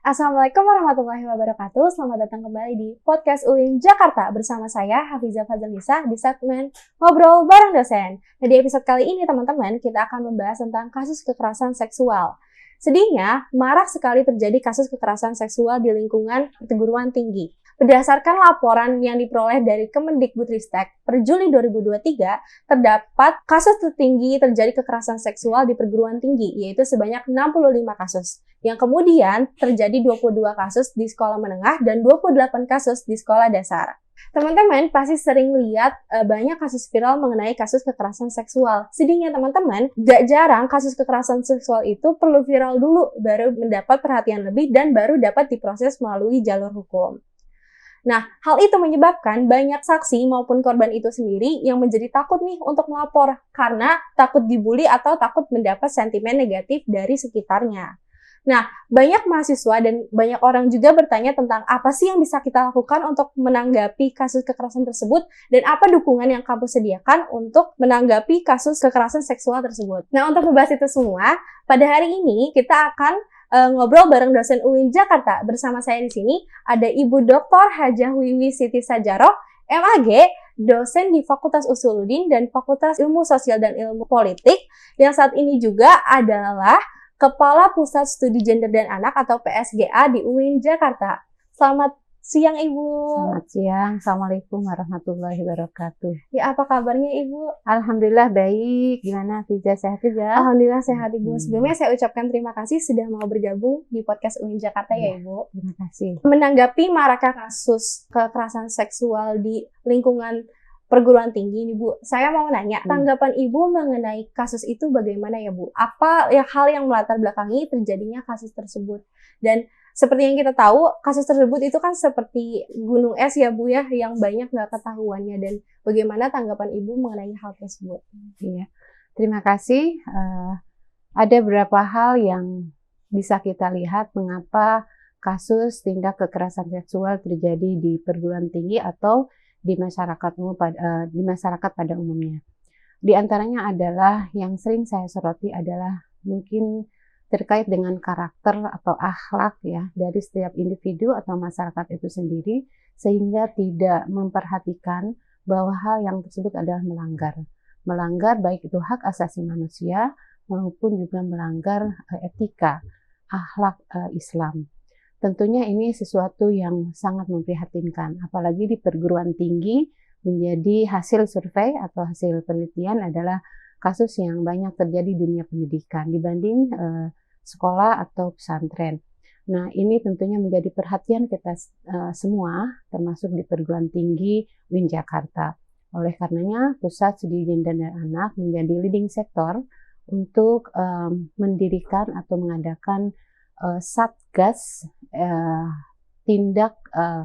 Assalamualaikum warahmatullahi wabarakatuh. Selamat datang kembali di Podcast UIN Jakarta bersama saya Hafizah Fazlisa di segmen Ngobrol Bareng Dosen. Nah, di episode kali ini teman-teman, kita akan membahas tentang kasus kekerasan seksual. Sedihnya, marak sekali terjadi kasus kekerasan seksual di lingkungan perguruan tinggi. Berdasarkan laporan yang diperoleh dari Kemendikbudristek per Juli 2023, terdapat kasus tertinggi terjadi kekerasan seksual di perguruan tinggi, yaitu sebanyak 65 kasus. Yang kemudian terjadi 22 kasus di sekolah menengah dan 28 kasus di sekolah dasar. Teman-teman pasti sering lihat banyak kasus viral mengenai kasus kekerasan seksual. Sedihnya teman-teman, gak jarang kasus kekerasan seksual itu perlu viral dulu, baru mendapat perhatian lebih dan baru dapat diproses melalui jalur hukum. Nah, hal itu menyebabkan banyak saksi maupun korban itu sendiri yang menjadi takut nih untuk melapor karena takut dibully atau takut mendapat sentimen negatif dari sekitarnya. Nah, banyak mahasiswa dan banyak orang juga bertanya tentang apa sih yang bisa kita lakukan untuk menanggapi kasus kekerasan tersebut dan apa dukungan yang kampus sediakan untuk menanggapi kasus kekerasan seksual tersebut. Nah, untuk membahas itu semua, pada hari ini kita akan ngobrol bareng dosen UIN Jakarta. Bersama saya di sini ada Ibu Dr. Hajah Wiwi Siti Sajaroh, MAG, dosen di Fakultas Usuluddin dan Fakultas Ilmu Sosial dan Ilmu Politik, yang saat ini juga adalah Kepala Pusat Studi Gender dan Anak atau PSGA di UIN Jakarta. Selamat siang, Ibu. Selamat siang. Assalamualaikum warahmatullahi wabarakatuh. Ya, apa kabarnya, Ibu? Alhamdulillah baik. Gimana, Fiza, sehat juga? Alhamdulillah sehat, Ibu. Sebelumnya saya ucapkan terima kasih sudah mau bergabung di podcast UIN Jakarta ya, Ibu. Terima kasih. Menanggapi maraknya kasus kekerasan seksual di lingkungan perguruan tinggi nih, Bu. Saya mau nanya, tanggapan Ibu mengenai kasus itu bagaimana ya, Bu? Apa ya hal yang melatar belakangi terjadinya kasus tersebut? Dan seperti yang kita tahu, kasus tersebut itu kan seperti gunung es ya, Bu ya, yang banyak nggak ketahuannya. Dan bagaimana tanggapan Ibu mengenai hal tersebut? Iya, terima kasih. Ada beberapa hal yang bisa kita lihat mengapa kasus tindak kekerasan seksual terjadi di perguruan tinggi atau di masyarakat pada umumnya. Di antaranya adalah yang sering saya soroti adalah mungkin terkait dengan karakter atau akhlak ya dari setiap individu atau masyarakat itu sendiri, sehingga tidak memperhatikan bahwa hal yang tersebut adalah melanggar baik itu hak asasi manusia maupun juga melanggar etika akhlak Islam. Tentunya ini sesuatu yang sangat memprihatinkan, apalagi di perguruan tinggi menjadi hasil survei atau hasil penelitian adalah kasus yang banyak terjadi di dunia pendidikan dibanding sekolah atau pesantren. Nah, ini tentunya menjadi perhatian kita semua, termasuk di perguruan tinggi UIN Jakarta. Oleh karenanya, Pusat Studi Gender dan Anak menjadi leading sektor untuk mendirikan atau mengadakan Satgas tindak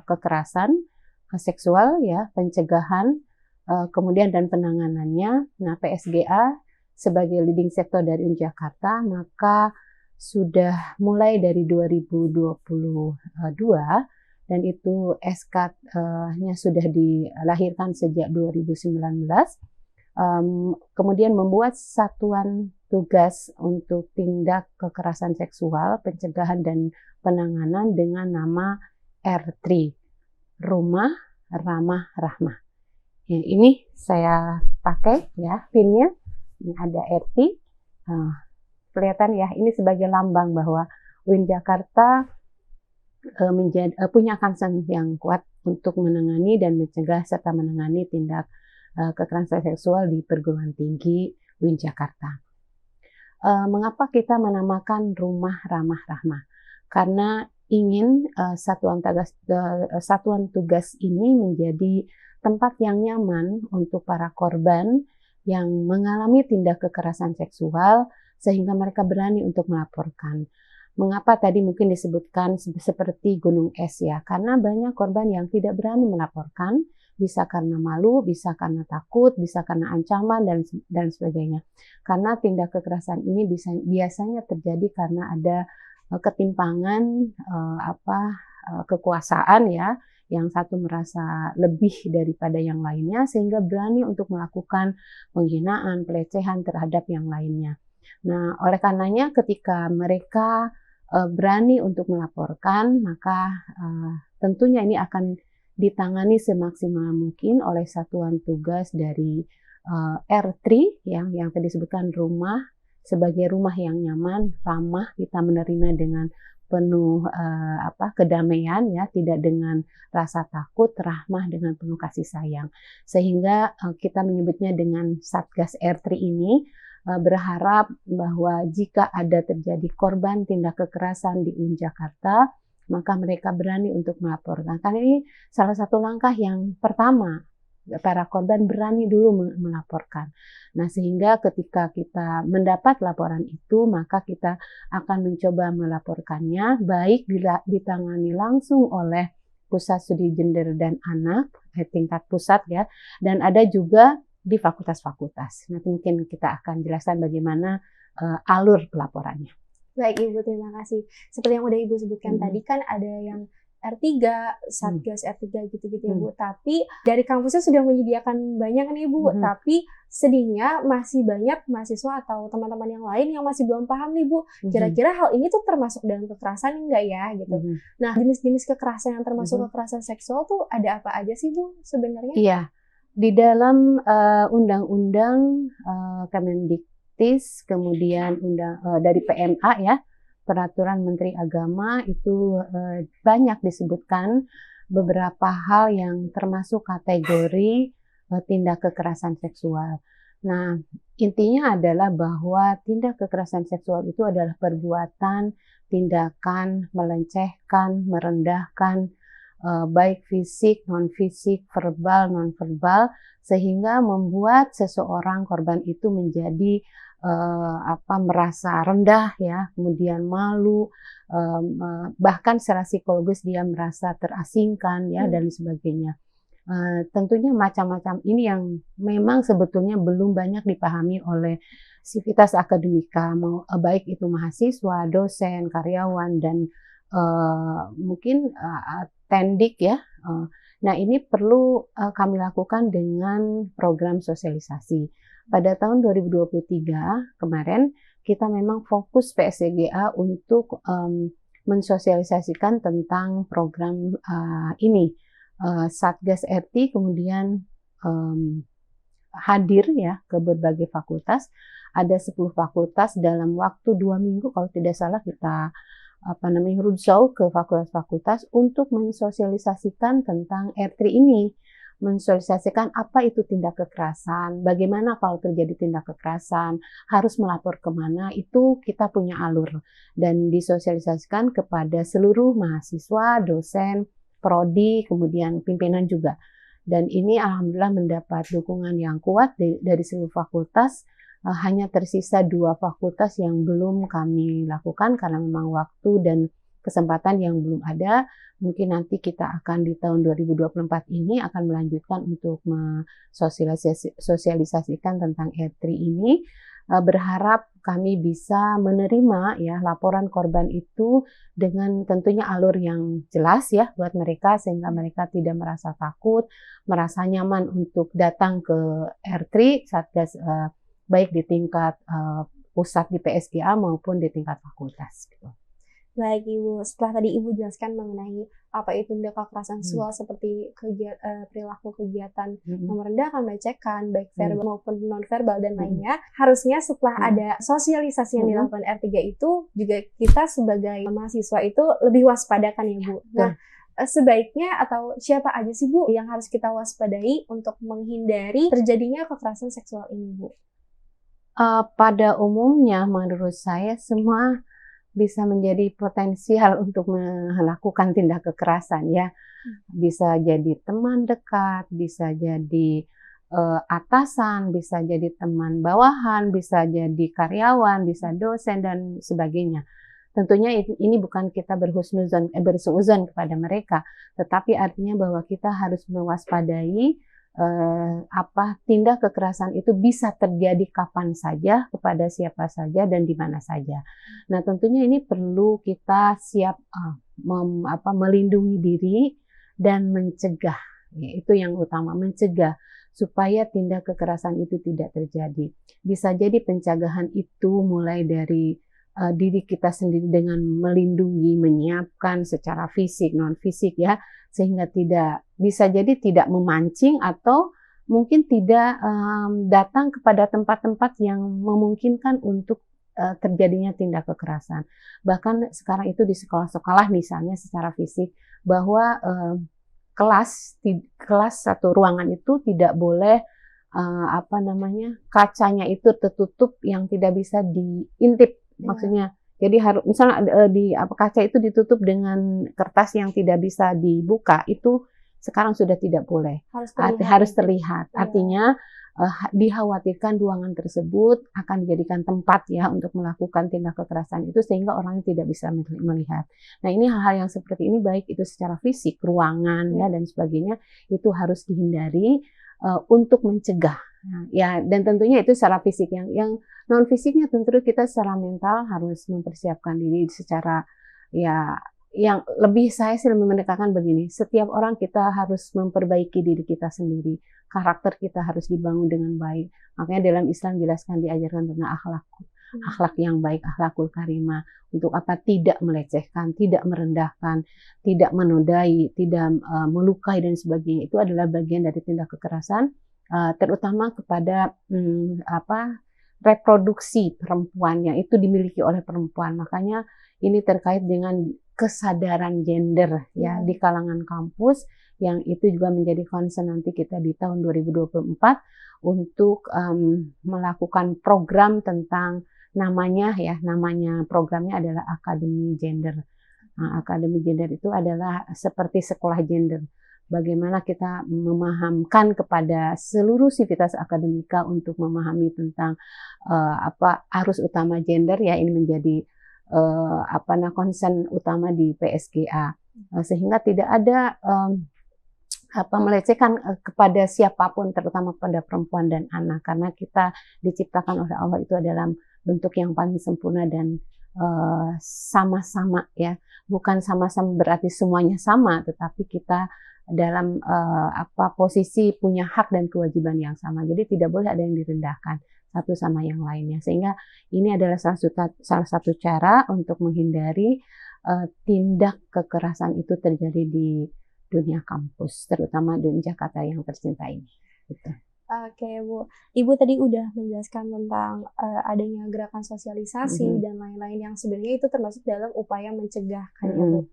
kekerasan seksual ya, pencegahan kemudian dan penanganannya. Nah, PSGA sebagai leading sektor dari Jakarta maka sudah mulai dari 2022 dan itu SK-nya sudah dilahirkan sejak 2019. Kemudian membuat satuan tugas untuk tindak kekerasan seksual, pencegahan dan penanganan dengan nama R3, Rumah Ramah Rahmah. Ya, ini saya pakai ya pinnya, ini ada R3, kelihatan ya, ini sebagai lambang bahwa UIN Jakarta punya concern yang kuat untuk menangani dan mencegah serta menangani tindak kekerasan seksual di perguruan tinggi UIN Jakarta. Mengapa kita menamakan Rumah Ramah Rahmah? Karena ingin satuan tugas ini menjadi tempat yang nyaman untuk para korban yang mengalami tindak kekerasan seksual sehingga mereka berani untuk melaporkan. Mengapa tadi mungkin disebutkan seperti gunung es ya? Karena banyak korban yang tidak berani melaporkan, bisa karena malu, bisa karena takut, bisa karena ancaman dan sebagainya. Karena tindak kekerasan ini biasanya terjadi karena ada ketimpangan kekuasaan ya, yang satu merasa lebih daripada yang lainnya sehingga berani untuk melakukan penghinaan, pelecehan terhadap yang lainnya. Nah, oleh karenanya ketika mereka berani untuk melaporkan, maka tentunya ini akan ditangani semaksimal mungkin oleh satuan tugas dari R3 yang tadi disebutkan rumah sebagai rumah yang nyaman, ramah, kita menerima dengan penuh kedamaian ya, tidak dengan rasa takut, rahmah dengan penuh kasih sayang. Sehingga kita menyebutnya dengan Satgas R3 ini berharap bahwa jika ada terjadi korban tindak kekerasan di UIN Jakarta, maka mereka berani untuk melaporkan. Karena ini salah satu langkah yang pertama, para korban berani dulu melaporkan. Nah, sehingga ketika kita mendapat laporan itu, maka kita akan mencoba melaporkannya, baik ditangani langsung oleh Pusat Studi Gender dan Anak, tingkat pusat ya, dan ada juga di fakultas-fakultas. Nanti mungkin kita akan jelaskan bagaimana alur pelaporannya. Baik Ibu, terima kasih. Seperti yang udah Ibu sebutkan tadi kan ada yang R3, Satgas R3 gitu-gitu ya Bu. Tapi dari kampusnya sudah menyediakan banyak nih Bu, tapi sedihnya masih banyak mahasiswa atau teman-teman yang lain yang masih belum paham nih Bu, kira-kira hal ini tuh termasuk dalam kekerasan enggak ya gitu. Nah, jenis-jenis kekerasan yang termasuk kekerasan seksual tuh ada apa aja sih Bu sebenarnya? Iya, di dalam Undang-Undang Kemendikbud, kemudian dari PMA ya, Peraturan Menteri Agama itu banyak disebutkan beberapa hal yang termasuk kategori tindak kekerasan seksual. Nah, intinya adalah bahwa tindak kekerasan seksual itu adalah perbuatan, tindakan melecehkan, merendahkan, baik fisik, non-fisik, verbal, non-verbal, sehingga membuat seseorang korban itu menjadi merasa rendah ya, kemudian malu, bahkan secara psikologis dia merasa terasingkan ya, dan sebagainya. Tentunya macam-macam ini yang memang sebetulnya belum banyak dipahami oleh sivitas akademika, baik itu mahasiswa, dosen, karyawan, dan mungkin tendik ya. Nah, ini perlu kami lakukan dengan program sosialisasi. Pada tahun 2023 kemarin kita memang fokus PSDGA untuk mensosialisasikan tentang program ini. Satgas RT kemudian hadir ya ke berbagai fakultas. Ada 10 fakultas dalam waktu 2 minggu kalau tidak salah kita roadshow ke fakultas-fakultas untuk mensosialisasikan tentang R3 ini. Mensosialisasikan apa itu tindak kekerasan, bagaimana kalau terjadi tindak kekerasan, harus melapor kemana, itu kita punya alur. Dan disosialisasikan kepada seluruh mahasiswa, dosen, prodi, kemudian pimpinan juga. Dan ini alhamdulillah mendapat dukungan yang kuat dari seluruh fakultas. Hanya tersisa 2 fakultas yang belum kami lakukan karena memang waktu dan kesempatan yang belum ada. Mungkin nanti kita akan di tahun 2024 ini akan melanjutkan untuk mensosialisasikan tentang R3 ini. Berharap kami bisa menerima ya laporan korban itu dengan tentunya alur yang jelas ya buat mereka, sehingga mereka tidak merasa takut, merasa nyaman untuk datang ke R3 Satgas, baik di tingkat pusat di PSGA maupun di tingkat fakultas gitu. Baik Ibu, setelah tadi Ibu jelaskan mengenai apa itu tindak kekerasan seksual seperti perilaku kegiatan merendahkan, melecehkan, baik verbal maupun non-verbal dan lainnya, harusnya setelah ada sosialisasi yang dilakukan R3 itu, juga kita sebagai mahasiswa itu lebih waspada kan ya Bu? Nah, sebaiknya atau siapa aja sih Bu yang harus kita waspadai untuk menghindari terjadinya kekerasan seksual ini Bu? Pada umumnya menurut saya semua bisa menjadi potensial untuk melakukan tindak kekerasan ya. Bisa jadi teman dekat, bisa jadi atasan, bisa jadi teman bawahan, bisa jadi karyawan, bisa dosen dan sebagainya. Tentunya ini bukan kita berhusnuzon kepada mereka, tetapi artinya bahwa kita harus mewaspadai tindak kekerasan itu bisa terjadi kapan saja, kepada siapa saja, dan di mana saja. Nah, tentunya ini perlu kita siap melindungi diri dan mencegah. Ya, itu yang utama, mencegah supaya tindak kekerasan itu tidak terjadi. Bisa jadi pencegahan itu mulai dari diri kita sendiri dengan melindungi, menyiapkan secara fisik, non fisik ya, sehingga bisa jadi tidak memancing atau mungkin tidak datang kepada tempat-tempat yang memungkinkan untuk terjadinya tindak kekerasan. Bahkan sekarang itu di sekolah-sekolah misalnya secara fisik bahwa kelas satu ruangan itu tidak boleh kacanya itu tertutup yang tidak bisa diintip, maksudnya. Jadi harus misalnya kaca itu ditutup dengan kertas yang tidak bisa dibuka, itu sekarang sudah tidak boleh. Harus terlihat. Artinya dikhawatirkan ruangan tersebut akan dijadikan tempat ya untuk melakukan tindak kekerasan itu sehingga orang tidak bisa melihat. Nah, ini hal-hal yang seperti ini baik itu secara fisik, ruangan ya dan sebagainya itu harus dihindari untuk mencegah. Ya, dan tentunya itu secara fisik. Yang non fisiknya tentu kita secara mental harus mempersiapkan diri secara ya yang lebih saya sih mendekatkan begini, setiap orang kita harus memperbaiki diri kita sendiri, karakter kita harus dibangun dengan baik. Makanya dalam Islam jelaskan diajarkan tentang akhlak yang baik, akhlakul karimah, untuk apa? Tidak melecehkan, tidak merendahkan, tidak menodai, tidak melukai dan sebagainya. Itu adalah bagian dari tindak kekerasan, terutama kepada reproduksi perempuan yang itu dimiliki oleh perempuan. Makanya ini terkait dengan kesadaran gender ya di kalangan kampus yang itu juga menjadi concern nanti kita di tahun 2024 untuk melakukan program tentang namanya programnya adalah Akademi Gender. Nah, Akademi Gender itu adalah seperti sekolah gender. Bagaimana kita memahamkan kepada seluruh sivitas akademika untuk memahami tentang arus utama gender ya, ini menjadi concern utama di PSGA, sehingga tidak ada melecehkan kepada siapapun, terutama pada perempuan dan anak, karena kita diciptakan oleh Allah itu adalah bentuk yang paling sempurna dan sama-sama ya, bukan sama-sama berarti semuanya sama, tetapi kita dalam posisi punya hak dan kewajiban yang sama, jadi tidak boleh ada yang direndahkan satu sama yang lainnya, sehingga ini adalah salah satu cara untuk menghindari tindak kekerasan itu terjadi di dunia kampus, terutama di Jakarta yang tercinta ini. Gitu. Oke, Bu. Ibu tadi udah menjelaskan tentang adanya gerakan sosialisasi dan lain-lain yang sebenarnya itu termasuk dalam upaya mencegah kan ya, Bu.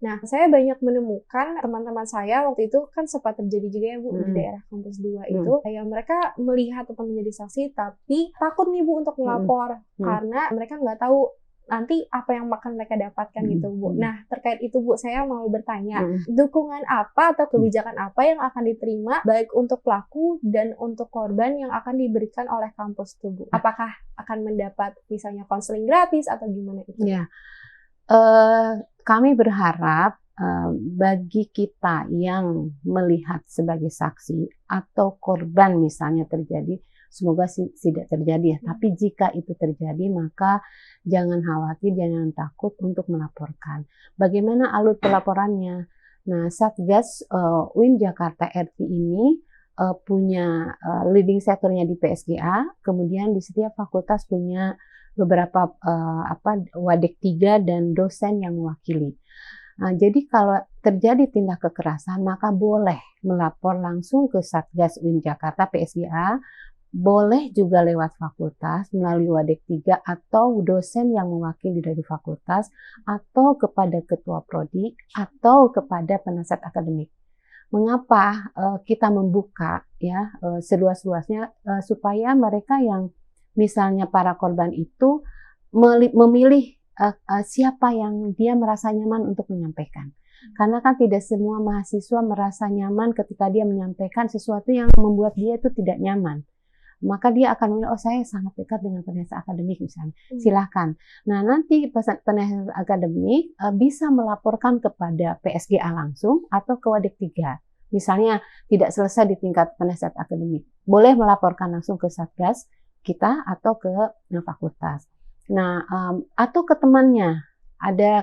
Nah, saya banyak menemukan teman-teman saya waktu itu kan sempat terjadi juga ya Bu di daerah kampus 2 itu, kayak mereka melihat atau menjadi saksi tapi takut nih Bu untuk melapor karena mereka nggak tahu nanti apa yang akan mereka dapatkan gitu Bu. Nah, terkait itu Bu, saya mau bertanya, dukungan apa atau kebijakan apa yang akan diterima baik untuk pelaku dan untuk korban yang akan diberikan oleh kampus itu Bu? Apakah akan mendapat misalnya konseling gratis atau gimana itu? Ya. Kami berharap bagi kita yang melihat sebagai saksi atau korban misalnya terjadi, semoga tidak terjadi ya, tapi jika itu terjadi maka jangan khawatir, jangan takut untuk melaporkan. Bagaimana alur pelaporannya? Nah, Satgas UIN Jakarta RT ini punya leading sektornya di PSGA, kemudian di setiap fakultas punya beberapa Wadek 3 dan dosen yang mewakili. Nah, jadi kalau terjadi tindak kekerasan maka boleh melapor langsung ke Satgas UIN Jakarta PSGA, boleh juga lewat fakultas melalui Wadek 3 atau dosen yang mewakili dari fakultas, atau kepada ketua prodi atau kepada penasihat akademik. Mengapa kita membuka ya seluas-luasnya supaya mereka yang misalnya para korban itu memilih siapa yang dia merasa nyaman untuk menyampaikan. Karena kan tidak semua mahasiswa merasa nyaman ketika dia menyampaikan sesuatu yang membuat dia itu tidak nyaman. Maka dia akan memilih, oh saya sangat dekat dengan penasihat akademik misalnya. Silahkan. Nah, nanti penasihat akademik bisa melaporkan kepada PSGA langsung atau ke Wadek 3. Misalnya tidak selesai di tingkat penasihat akademik, boleh melaporkan langsung ke Satgas kita atau ke fakultas. Nah, atau ke temannya. Ada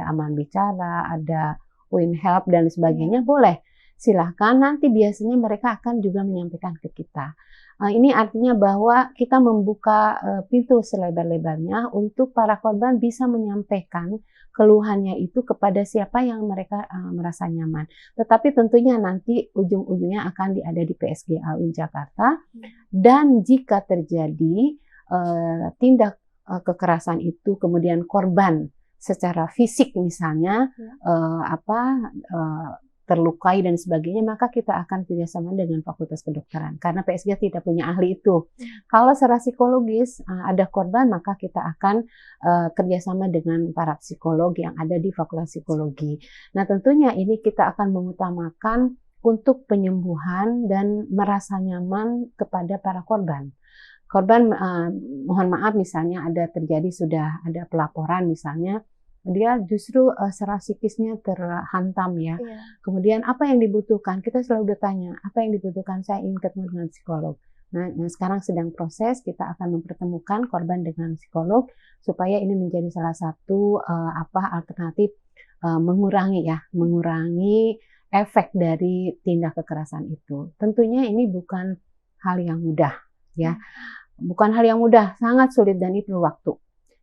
Aman Bicara, ada UIN Help dan sebagainya, boleh. silahkan, nanti biasanya mereka akan juga menyampaikan ke kita. Ini artinya bahwa kita membuka pintu selebar-lebarnya untuk para korban bisa menyampaikan keluhannya itu kepada siapa yang mereka merasa nyaman. Tetapi tentunya nanti ujung-ujungnya akan ada di PSGA UIN Jakarta, dan jika terjadi tindak kekerasan itu kemudian korban secara fisik misalnya terlukai dan sebagainya, maka kita akan kerjasama dengan Fakultas Kedokteran karena PSG tidak punya ahli itu. Kalau secara psikologis ada korban, maka kita akan kerjasama dengan para psikolog yang ada di Fakultas Psikologi. Nah, tentunya ini kita akan mengutamakan untuk penyembuhan dan merasa nyaman kepada para korban. Korban mohon maaf misalnya sudah ada pelaporan misalnya, dia justru secara psikisnya terhantam ya. Kemudian apa yang dibutuhkan? Kita selalu bertanya, apa yang dibutuhkan? Saya ingin ketemu dengan psikolog. Nah, sekarang sedang proses, kita akan mempertemukan korban dengan psikolog supaya ini menjadi salah satu alternatif mengurangi efek dari tindak kekerasan itu. Tentunya ini bukan hal yang mudah ya. Bukan hal yang mudah, sangat sulit dan ini perlu waktu.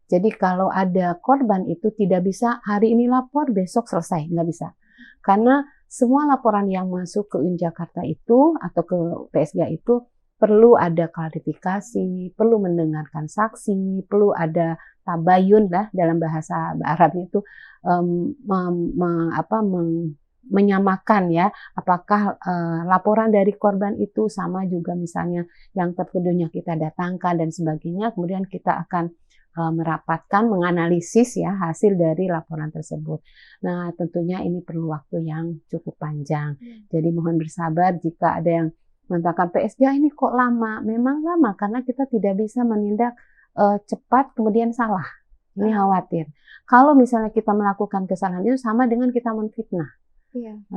Jadi kalau ada korban itu tidak bisa hari ini lapor, besok selesai, nggak bisa. Karena semua laporan yang masuk ke UIN Jakarta itu atau ke PSGA itu perlu ada klarifikasi, perlu mendengarkan saksi, perlu ada tabayun lah dalam bahasa Arab itu menyamakan ya, apakah laporan dari korban itu sama juga misalnya yang tertuduhnya kita datangkan dan sebagainya, kemudian kita akan merapatkan, menganalisis ya hasil dari laporan tersebut. Nah, tentunya ini perlu waktu yang cukup panjang. Jadi mohon bersabar jika ada yang mengatakan PSG ini kok lama. Memang lama karena kita tidak bisa menindak cepat kemudian salah. Ini khawatir. Kalau misalnya kita melakukan kesalahan itu sama dengan kita menfitnah.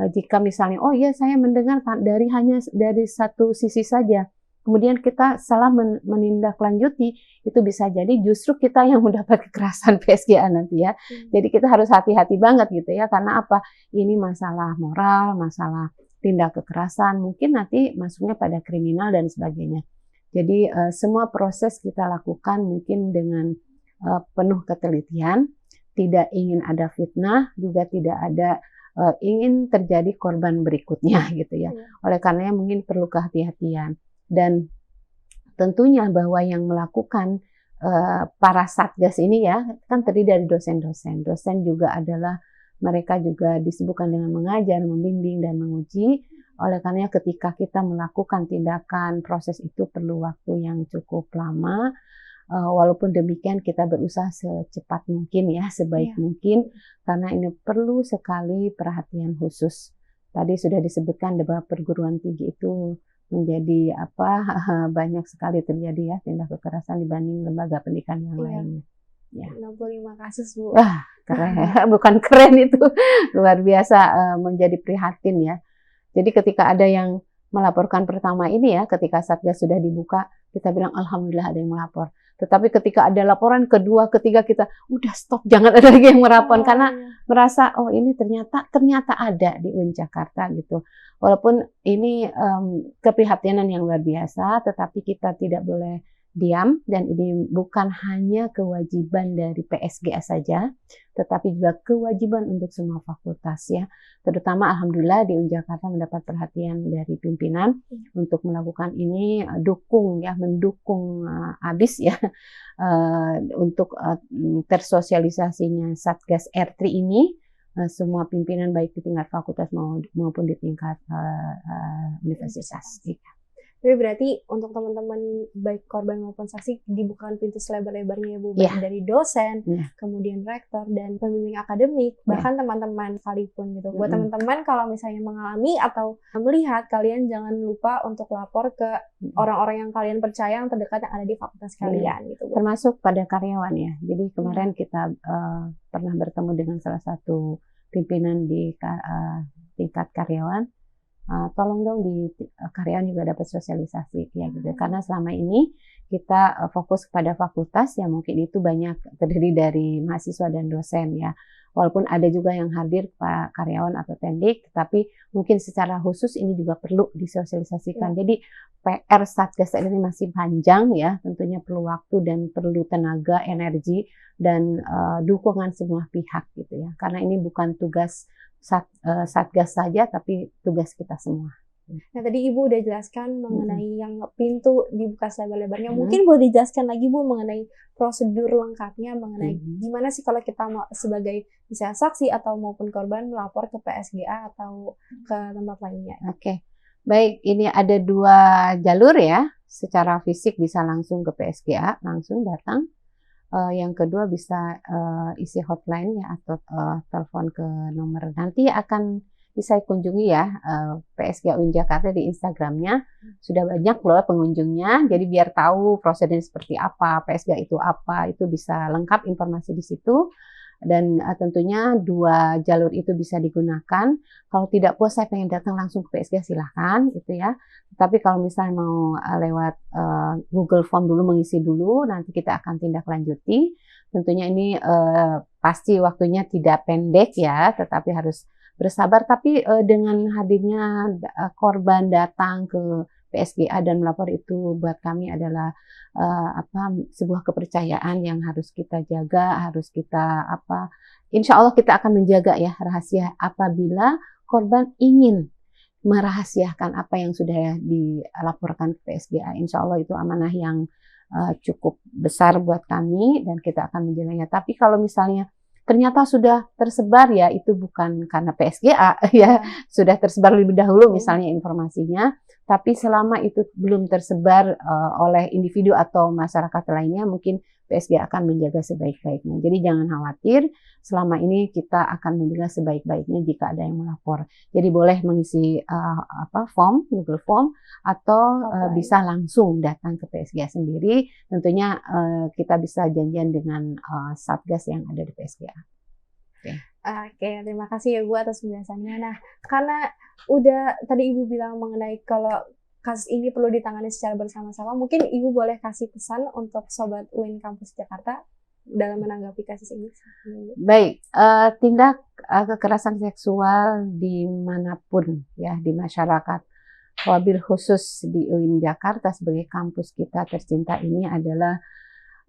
Jika misalnya, oh iya saya mendengar hanya dari satu sisi saja, kemudian kita salah menindaklanjuti, itu bisa jadi justru kita yang mendapat kekerasan PSGA nanti ya. Jadi kita harus hati-hati banget gitu ya, karena apa? Ini masalah moral, masalah tindak kekerasan, mungkin nanti masuknya pada kriminal dan sebagainya. Jadi semua proses kita lakukan mungkin dengan penuh ketelitian, tidak ingin ada fitnah, juga tidak ada ingin terjadi korban berikutnya gitu ya. Oleh karenanya mungkin perlu kehati-hatian. Dan tentunya bahwa yang melakukan para satgas ini ya kan terdiri dari dosen-dosen. Dosen juga adalah mereka juga disebutkan dengan mengajar, membimbing dan menguji. Oleh karenanya ketika kita melakukan tindakan, proses itu perlu waktu yang cukup lama. Walaupun demikian kita berusaha secepat mungkin ya, sebaik mungkin, karena ini perlu sekali perhatian khusus. Tadi sudah disebutkan bahwa perguruan tinggi itu menjadi banyak sekali terjadi ya tindak kekerasan dibanding lembaga pendidikan yang lainnya. Ya. 65 kasus Bu. Wah, keren. Bukan keren itu, luar biasa, menjadi prihatin ya. Jadi ketika ada yang melaporkan pertama ini ya, ketika Satgas sudah dibuka, kita bilang alhamdulillah ada yang melapor. Tetapi ketika ada laporan kedua, ketiga, kita udah stop, jangan ada lagi yang melapor karena merasa oh ini ternyata ada di UIN Jakarta gitu. Walaupun ini keprihatinan yang luar biasa, tetapi kita tidak boleh diam, dan ini bukan hanya kewajiban dari PSGA saja, tetapi juga kewajiban untuk semua fakultas ya. Terutama alhamdulillah di UIN Jakarta mendapat perhatian dari pimpinan untuk melakukan ini, mendukung habis ya untuk tersosialisasinya Satgas R3 ini. Semua pimpinan baik di tingkat fakultas maupun di tingkat universitas. Tapi berarti untuk teman-teman baik korban maupun saksi dibukakan pintu selebar-lebarnya Bu, baik dari dosen, kemudian rektor dan pembimbing akademik, bahkan teman-teman sekalipun gitu. Buat teman-teman kalau misalnya mengalami atau melihat, kalian jangan lupa untuk lapor ke orang-orang yang kalian percaya yang terdekat yang ada di fakultas kalian gitu Bu. Termasuk pada karyawan ya. Jadi kemarin kita pernah bertemu dengan salah satu pimpinan di tingkat karyawan. tolong dong karyawan juga dapat sosialisasi ya gitu. Karena selama ini kita fokus kepada fakultas yang mungkin itu banyak terdiri dari mahasiswa dan dosen ya. Walaupun ada juga yang hadir Pak karyawan atau tendik, tapi mungkin secara khusus ini juga perlu disosialisasikan. Jadi PR Satgas ini masih panjang ya, tentunya perlu waktu dan perlu tenaga, energi dan dukungan semua pihak gitu ya. Karena ini bukan tugas Satgas saja, tapi tugas kita semua. Nah, tadi Ibu udah jelaskan mengenai yang pintu dibuka selebar-lebarnya. Mungkin boleh dijelaskan lagi Bu mengenai prosedur lengkapnya mengenai gimana sih kalau kita mau sebagai bisa saksi atau maupun korban melapor ke PSGA atau ke tempat lainnya. Oke. Baik, ini ada 2 jalur ya. Secara fisik bisa langsung ke PSGA, langsung datang. Yang kedua bisa isi hotline ya atau telepon ke nomor nanti akan bisa kunjungi ya PSGA UIN Jakarta di Instagramnya. Sudah banyak loh pengunjungnya, jadi biar tahu prosedurnya seperti apa, PSGA itu apa, itu bisa lengkap informasi di situ. Dan tentunya 2 jalur itu bisa digunakan. Kalau tidak puas saya pengen datang langsung ke PSGA silahkan gitu ya. Tapi kalau misalnya mau lewat Google Form dulu mengisi dulu, nanti kita akan tindak lanjuti. Tentunya ini pasti waktunya tidak pendek ya, tetapi harus bersabar. Tapi dengan hadirnya korban datang ke PSGA dan melapor itu buat kami adalah sebuah kepercayaan yang harus kita jaga, harus kita insya Allah kita akan menjaga ya rahasia apabila korban ingin merahasiakan apa yang sudah dilaporkan ke PSGA. Insya Allah itu amanah yang cukup besar buat kami dan kita akan menjaganya. Tapi kalau misalnya ternyata sudah tersebar ya itu bukan karena PSGA ya, sudah tersebar lebih dahulu misalnya informasinya, tapi selama itu belum tersebar oleh individu atau masyarakat lainnya mungkin PSGA akan menjaga sebaik-baiknya. Jadi jangan khawatir, selama ini kita akan menjaga sebaik-baiknya jika ada yang melapor. Jadi boleh mengisi form, Google Form atau bisa langsung datang ke PSGA sendiri. Tentunya kita bisa janjian dengan Satgas yang ada di PSGA. Oke, terima kasih ya Bu atas penjelasannya. Nah, karena udah tadi Ibu bilang mengenai kalau kasus ini perlu ditangani secara bersama-sama, mungkin Ibu boleh kasih pesan untuk Sobat UIN Kampus Jakarta dalam menanggapi kasus ini. Baik, tindak kekerasan seksual dimanapun ya di masyarakat, wabil khusus di UIN Jakarta sebagai kampus kita tercinta ini adalah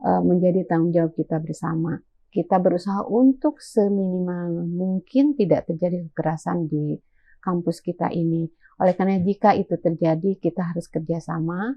menjadi tanggung jawab kita bersama. Kita berusaha untuk seminimal mungkin tidak terjadi kekerasan di kampus kita ini. Oleh karena jika itu terjadi, kita harus kerjasama.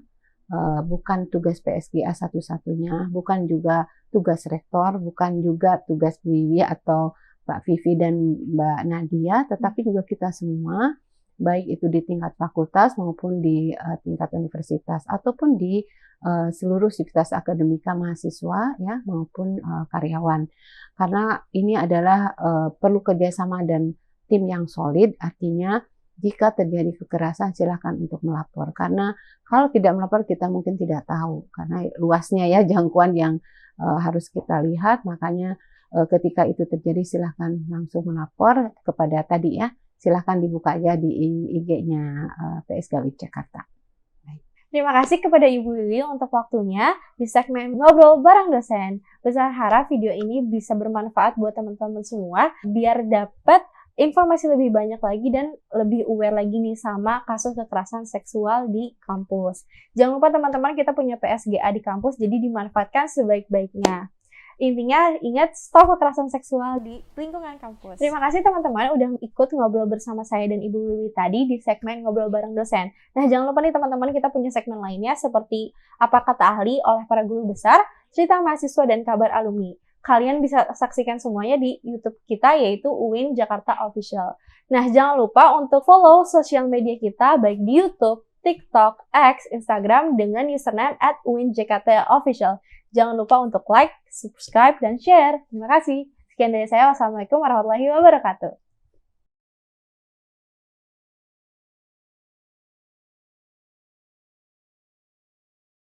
Bukan tugas PSGA satu-satunya, bukan juga tugas rektor, bukan juga tugas Bu Wiwi atau Mbak Vivi dan Mbak Nadia, tetapi juga kita semua, baik itu di tingkat fakultas maupun di tingkat universitas ataupun di seluruh sivitas akademika mahasiswa ya maupun karyawan. Karena ini adalah perlu kerjasama dan tim yang solid, artinya jika terjadi kekerasan silakan untuk melapor. Karena kalau tidak melapor kita mungkin tidak tahu karena luasnya ya jangkauan yang harus kita lihat. Makanya ketika itu terjadi silakan langsung melapor kepada tadi ya. Silakan dibuka aja di IG-nya PSGA UIN Jakarta. Terima kasih kepada Ibu Wiwi untuk waktunya di segmen Ngobrol Bareng Dosen. Besar harap video ini bisa bermanfaat buat teman-teman semua biar dapat informasi lebih banyak lagi dan lebih aware lagi nih sama kasus kekerasan seksual di kampus. Jangan lupa teman-teman kita punya PSGA di kampus, jadi dimanfaatkan sebaik-baiknya. Intinya ingat stop kekerasan seksual di lingkungan kampus. Terima kasih teman-teman udah ikut ngobrol bersama saya dan Ibu Wiwi tadi di segmen Ngobrol Bareng Dosen. Nah jangan lupa nih teman-teman kita punya segmen lainnya seperti Apa Kata Ahli oleh para guru besar, cerita mahasiswa dan kabar alumni. Kalian bisa saksikan semuanya di YouTube kita yaitu UIN Jakarta Official. Nah, jangan lupa untuk follow sosial media kita baik di YouTube, TikTok, X, Instagram dengan username @uinjktofficial. Jangan lupa untuk like, subscribe, dan share. Terima kasih. Sekian dari saya. Wassalamualaikum warahmatullahi wabarakatuh.